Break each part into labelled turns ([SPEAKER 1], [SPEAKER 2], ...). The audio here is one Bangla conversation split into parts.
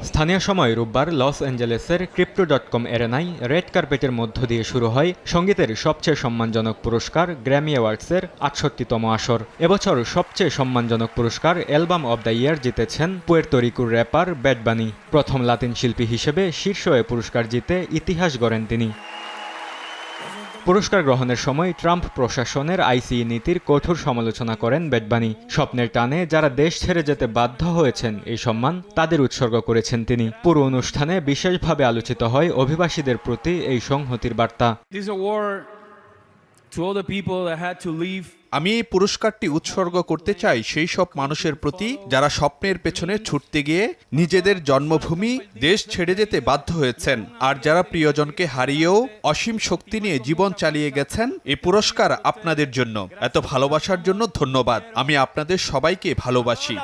[SPEAKER 1] স্থানীয় সময় রোববার লস অ্যাঞ্জেলেসের ক্রিপ্টো.কম এরেনায় রেড কার্পেটের মধ্য দিয়ে শুরু হয় সঙ্গীতের সবচেয়ে সম্মানজনক পুরস্কার গ্র্যামি অ্যাওয়ার্ডসের ৬৮তম আসর। এবছর সবচেয়ে সম্মানজনক পুরস্কার অ্যালবাম অব দ্য ইয়ার জিতেছেন পুয়ের্তো রিকোর র্যাপার ব্যাড বানি। প্রথম লাতিন শিল্পী হিসেবে শীর্ষ এ পুরস্কার জিতে ইতিহাস গড়েন তিনি। পুরস্কার গ্রহণের সময় ট্রাম্প প্রশাসনের আইসিই নীতির কঠোর সমালোচনা করেন ব্যাড বানি। স্বপ্নের টানে যারা দেশ ছেড়ে যেতে বাধ্য হয়েছেন এই সম্মান তাদের উৎসর্গ করেছেন তিনি। পুরো অনুষ্ঠানে বিশেষভাবে আলোচিত হয় অভিবাসীদের প্রতি এই সংহতির বার্তা।
[SPEAKER 2] আমি এই পুরস্কারটি উৎসর্গ করতে চাই সেই সব মানুষের প্রতি যারা স্বপ্নের পেছনে ছুটতে গিয়ে নিজেদের জন্মভূমি দেশ ছেড়ে যেতে বাধ্য হয়েছেন, আর যারা প্রিয়জনকে হারিয়েও অসীম শক্তি নিয়ে জীবন চালিয়ে গেছেন। এই পুরস্কার আপনাদের জন্য। এত ভালোবাসার জন্য ধন্যবাদ। আমি আপনাদের সবাইকে ভালোবাসি।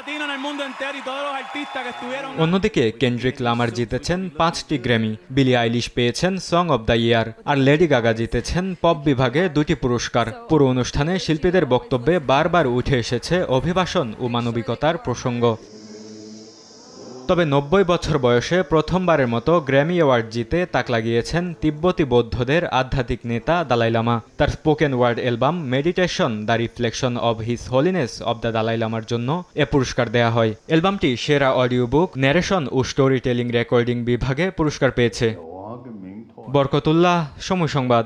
[SPEAKER 1] অন্যদিকে কেন্ড্রিক লামার জিতেছেন ৫টি গ্র্যামি, বিলি আইলিশ পেয়েছেন সং অব দ্য ইয়ার, আর লেডি গাগা জিতেছেন পপ বিভাগে ২টি পুরস্কার। পুরো অনুষ্ঠানে শিল্পীদের বক্তব্যে বারবার উঠে এসেছে অভিবাসন ও মানবিকতার প্রসঙ্গ। তবে ৯০ বছর বয়সে প্রথমবারের মতো গ্র্যামি অ্যাওয়ার্ড জিতে তাক লাগিয়েছেন তিব্বতী বৌদ্ধদের আধ্যাত্মিক নেতা দালাই লামা। তার spoken word album meditation the reflection of his holiness of the Dalai লামার জন্য এ পুরস্কার দেয়া হয়। অ্যালবামটি সেরা অডিও বুক, ন্যারেশন ও স্টোরি টেলিং রেকর্ডিং বিভাগে পুরস্কার পেয়েছে। বরকতুল্লাহ, সময় সংবাদ।